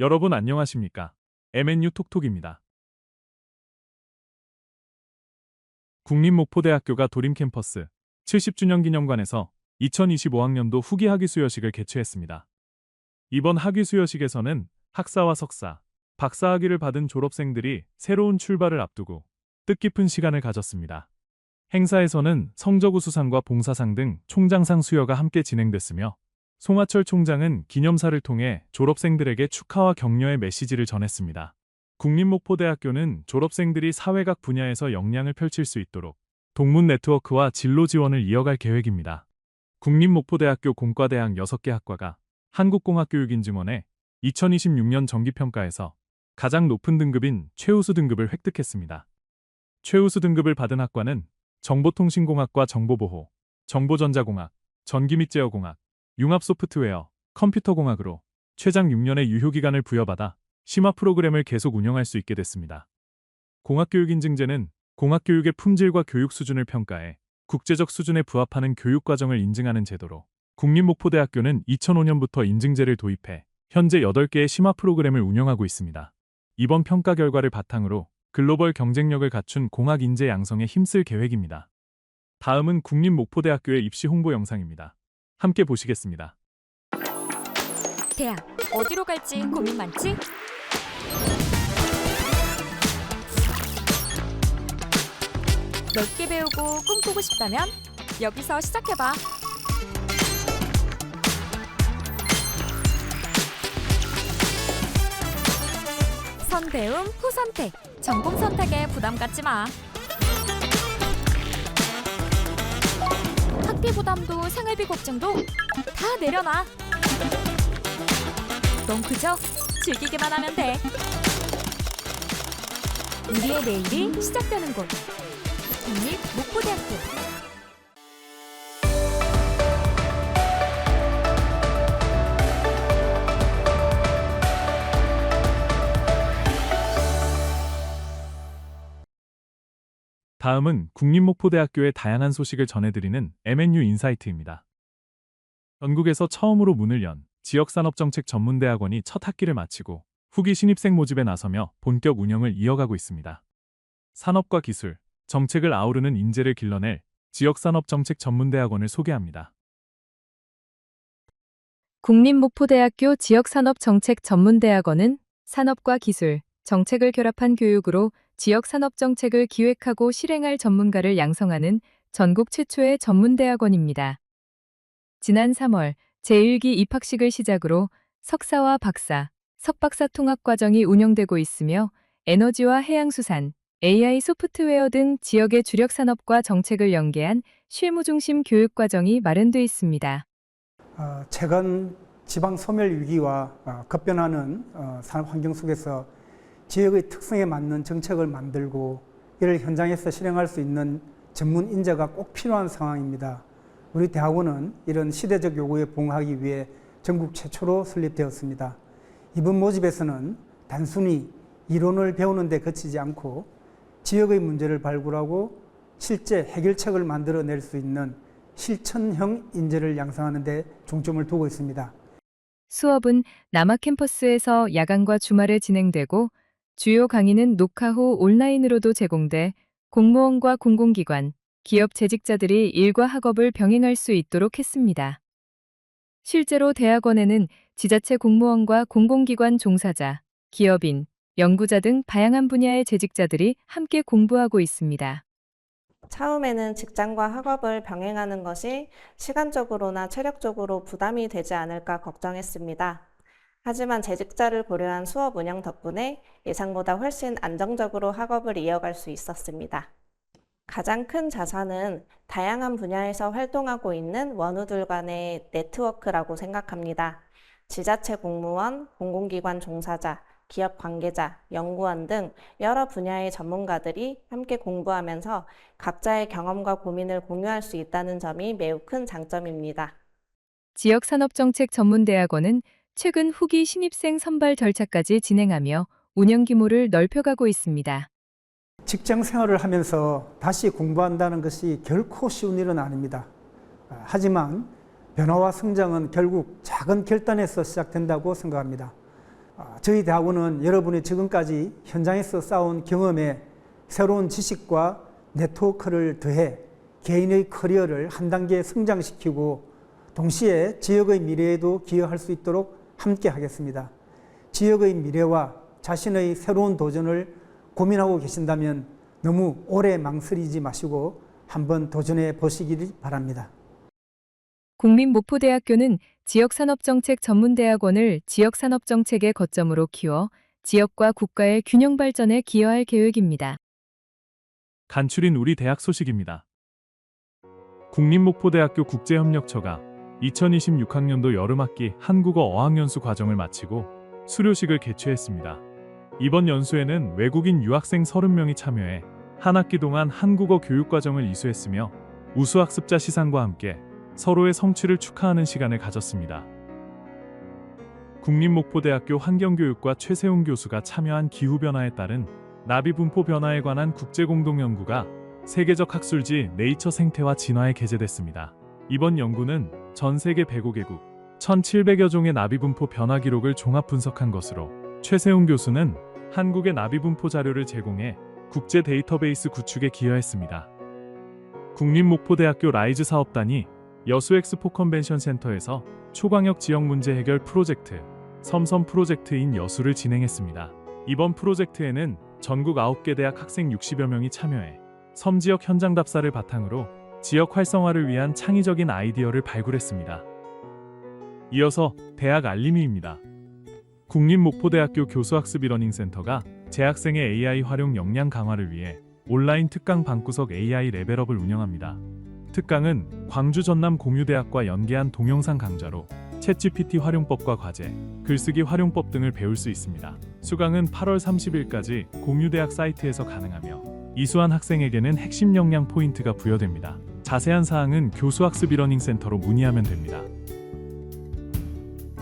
여러분 안녕하십니까? MNU 톡톡입니다. 국립목포대학교가 도림 캠퍼스 70주년 기념관에서 2025학년도 후기 학위 수여식을 개최했습니다. 이번 학위 수여식에서는 학사와 석사, 박사 학위를 받은 졸업생들이 새로운 출발을 앞두고 뜻깊은 시간을 가졌습니다. 행사에서는 성적우수상과 봉사상 등 총장상 수여가 함께 진행됐으며 송하철 총장은 기념사를 통해 졸업생들에게 축하와 격려의 메시지를 전했습니다. 국립목포대학교는 졸업생들이 사회각 분야에서 역량을 펼칠 수 있도록 동문 네트워크와 진로 지원을 이어갈 계획입니다. 국립목포대학교 공과대학 6개 학과가 한국공학교육인증원의 2026년 정기평가에서 가장 높은 등급인 최우수 등급을 획득했습니다. 최우수 등급을 받은 학과는 정보통신공학과 정보보호, 정보전자공학, 전기밑제어공학, 융합소프트웨어, 컴퓨터공학으로 최장 6년의 유효기간을 부여받아 심화 프로그램을 계속 운영할 수 있게 됐습니다. 공학교육인증제는 공학교육의 품질과 교육 수준을 평가해 국제적 수준에 부합하는 교육과정을 인증하는 제도로 국립목포대학교는 2005년부터 인증제를 도입해 현재 8개의 심화 프로그램을 운영하고 있습니다. 이번 평가 결과를 바탕으로 글로벌 경쟁력을 갖춘 공학 인재 양성에 힘쓸 계획입니다. 다음은 국립목포대학교의 입시 홍보 영상입니다. 함께 보시겠습니다. 대학 어디로 갈지 고민 많지? 넓게 배우고 꿈꾸고 싶다면 여기서 시작해봐. 선배움 후선택, 전공 선택에 부담 갖지 마. 학비 부담도 생활비 걱정도 다 내려놔. 넌 그저 즐기기만 하면 돼. 우리의 내일이 시작되는 곳, 국립목포대학교. 다음은 국립목포대학교의 다양한 소식을 전해드리는 MNU 인사이트입니다. 전국에서 처음으로 문을 연 지역산업정책 전문대학원이 첫 학기를 마치고 후기 신입생 모집에 나서며 본격 운영을 이어가고 있습니다. 산업과 기술, 정책을 아우르는 인재를 길러낼 지역산업정책 전문대학원을 소개합니다. 국립목포대학교 지역산업정책전문대학원은 산업과 기술, 정책을 결합한 교육으로 지역산업정책을 기획하고 실행할 전문가를 양성하는 전국 최초의 전문대학원입니다. 지난 3월 제1기 입학식을 시작으로 석사와 박사, 석박사 통합과정이 운영되고 있으며 에너지와 해양수산, AI 소프트웨어 등 지역의 주력 산업과 정책을 연계한 실무 중심 교육과정이 마련돼 있습니다. 최근 지방 소멸 위기와 급변하는 산업 환경 속에서 지역의 특성에 맞는 정책을 만들고 이를 현장에서 실행할 수 있는 전문 인재가 꼭 필요한 상황입니다. 우리 대학원은 이런 시대적 요구에 부응하기 위해 전국 최초로 설립되었습니다. 이번 모집에서는 단순히 이론을 배우는 데 그치지 않고 지역의 문제를 발굴하고 실제 해결책을 만들어낼 수 있는 실천형 인재를 양성하는 데 중점을 두고 있습니다. 수업은 남아 캠퍼스에서 야간과 주말에 진행되고 주요 강의는 녹화 후 온라인으로도 제공돼 공무원과 공공기관, 기업 재직자들이 일과 학업을 병행할 수 있도록 했습니다. 실제로 대학원에는 지자체 공무원과 공공기관 종사자, 기업인, 연구자 등 다양한 분야의 재직자들이 함께 공부하고 있습니다. 처음에는 직장과 학업을 병행하는 것이 시간적으로나 체력적으로 부담이 되지 않을까 걱정했습니다. 하지만 재직자를 고려한 수업 운영 덕분에 예상보다 훨씬 안정적으로 학업을 이어갈 수 있었습니다. 가장 큰 자산은 다양한 분야에서 활동하고 있는 원우들 간의 네트워크라고 생각합니다. 지자체 공무원, 공공기관 종사자, 기업 관계자, 연구원 등 여러 분야의 전문가들이 함께 공부하면서 각자의 경험과 고민을 공유할 수 있다는 점이 매우 큰 장점입니다. 지역산업정책 전문대학원은 최근 후기 신입생 선발 절차까지 진행하며 운영 규모를 넓혀가고 있습니다. 직장 생활을 하면서 다시 공부한다는 것이 결코 쉬운 일은 아닙니다. 하지만 변화와 성장은 결국 작은 결단에서 시작된다고 생각합니다. 저희 대학원은 여러분이 지금까지 현장에서 쌓아온 경험에 새로운 지식과 네트워크를 더해 개인의 커리어를 한 단계 성장시키고 동시에 지역의 미래에도 기여할 수 있도록 함께 하겠습니다. 지역의 미래와 자신의 새로운 도전을 고민하고 계신다면 너무 오래 망설이지 마시고 한번 도전해 보시길 바랍니다. 국민목포대학교는 지역산업정책 전문대학원을 지역산업정책의 거점으로 키워 지역과 국가의 균형 발전에 기여할 계획입니다. 간추린 우리 대학 소식입니다. 국립목포대학교 국제협력처가 2026학년도 여름학기 한국어 어학연수 과정을 마치고 수료식을 개최했습니다. 이번 연수에는 외국인 유학생 30명이 참여해 한 학기 동안 한국어 교육과정을 이수했으며 우수학습자 시상과 함께 서로의 성취를 축하하는 시간을 가졌습니다. 국립목포대학교 환경교육과 최세웅 교수가 참여한 기후변화에 따른 나비분포 변화에 관한 국제공동연구가 세계적 학술지 네이처 생태와 진화에 게재됐습니다. 이번 연구는 전 세계 105개국 1,700여 종의 나비분포 변화 기록을 종합 분석한 것으로 최세웅 교수는 한국의 나비분포 자료를 제공해 국제 데이터베이스 구축에 기여했습니다. 국립목포대학교 라이즈 사업단이 여수엑스포 컨벤션 센터에서 초광역 지역 문제 해결 프로젝트 섬섬 프로젝트인 여수를 진행했습니다. 이번 프로젝트에는 전국 9개 대학 학생 60여 명이 참여해 섬 지역 현장 답사를 바탕으로 지역 활성화를 위한 창의적인 아이디어를 발굴했습니다. 이어서 대학 알림이입니다. 국립목포대학교 교수학습 러닝센터가 재학생의 AI 활용 역량 강화를 위해 온라인 특강 방구석 AI 레벨업을 운영합니다. 특강은 광주 전남 공유대학과 연계한 동영상 강좌로 챗GPT 활용법과 과제, 글쓰기 활용법 등을 배울 수 있습니다. 수강은 8월 30일까지 공유대학 사이트에서 가능하며 이수한 학생에게는 핵심 역량 포인트가 부여됩니다. 자세한 사항은 교수학습 러닝센터로 문의하면 됩니다.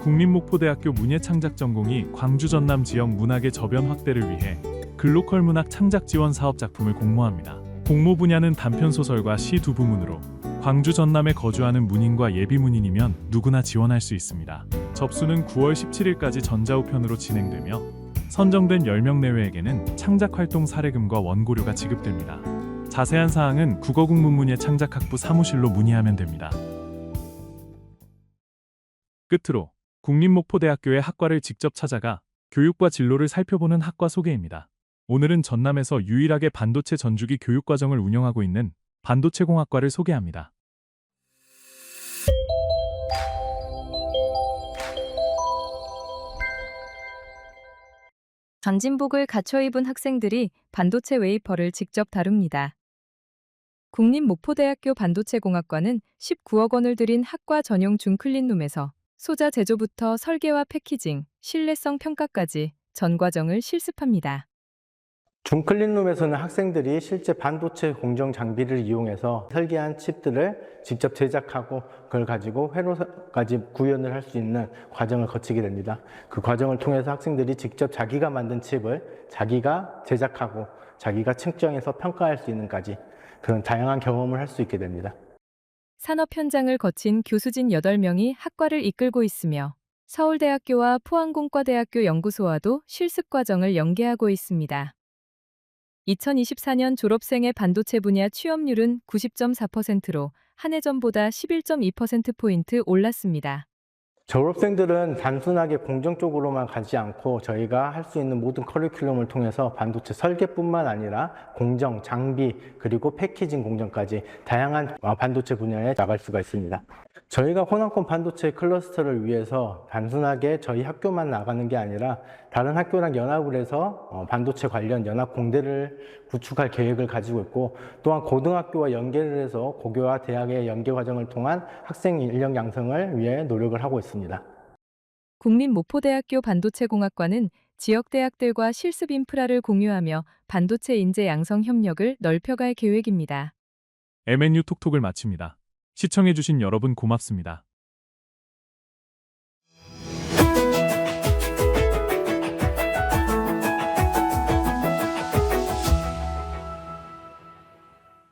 국립목포대학교 문예창작 전공이 광주 전남 지역 문학의 저변 확대를 위해 글로컬 문학 창작 지원 사업 작품을 공모합니다. 공모 분야는 단편소설과 시 두 부문으로 광주 전남에 거주하는 문인과 예비문인이면 누구나 지원할 수 있습니다. 접수는 9월 17일까지 전자우편으로 진행되며 선정된 10명 내외에게는 창작활동 사례금과 원고료가 지급됩니다. 자세한 사항은 국어국문문예 창작학부 사무실로 문의하면 됩니다. 끝으로 국립목포대학교의 학과를 직접 찾아가 교육과 진로를 살펴보는 학과 소개입니다. 오늘은 전남에서 유일하게 반도체 전주기 교육과정을 운영하고 있는 반도체공학과를 소개합니다. 전진복을 갖춰 입은 학생들이 반도체 웨이퍼를 직접 다룹니다. 국립목포대학교 반도체공학과는 19억 원을 들인 학과 전용 중클린룸에서 소자 제조부터 설계와 패키징, 신뢰성 평가까지 전 과정을 실습합니다. 중클린룸에서는 학생들이 실제 반도체 공정 장비를 이용해서 설계한 칩들을 직접 제작하고 그걸 가지고 회로까지 구현을 할 수 있는 과정을 거치게 됩니다. 그 과정을 통해서 학생들이 직접 자기가 만든 칩을 자기가 제작하고 자기가 측정해서 평가할 수 있는까지 그런 다양한 경험을 할 수 있게 됩니다. 산업 현장을 거친 교수진 8명이 학과를 이끌고 있으며 서울대학교와 포항공과대학교 연구소와도 실습 과정을 연계하고 있습니다. 2024년 졸업생의 반도체 분야 취업률은 90.4%로 한 해 전보다 11.2%포인트 올랐습니다. 졸업생들은 단순하게 공정 쪽으로만 가지 않고 저희가 할 수 있는 모든 커리큘럼을 통해서 반도체 설계뿐만 아니라 공정, 장비, 그리고 패키징 공정까지 다양한 반도체 분야에 나갈 수가 있습니다. 저희가 호남권 반도체 클러스터를 위해서 단순하게 저희 학교만 나가는 게 아니라 다른 학교랑 연합을 해서 반도체 관련 연합 공대를 구축할 계획을 가지고 있고, 또한 고등학교와 연계를 해서 고교와 대학의 연계 과정을 통한 학생 인력 양성을 위해 노력을 하고 있습니다. 국립목포대학교 반도체공학과는 지역 대학들과 실습 인프라를 공유하며 반도체 인재 양성 협력을 넓혀갈 계획입니다. MNU 톡톡을 마칩니다. 시청해주신 여러분 고맙습니다.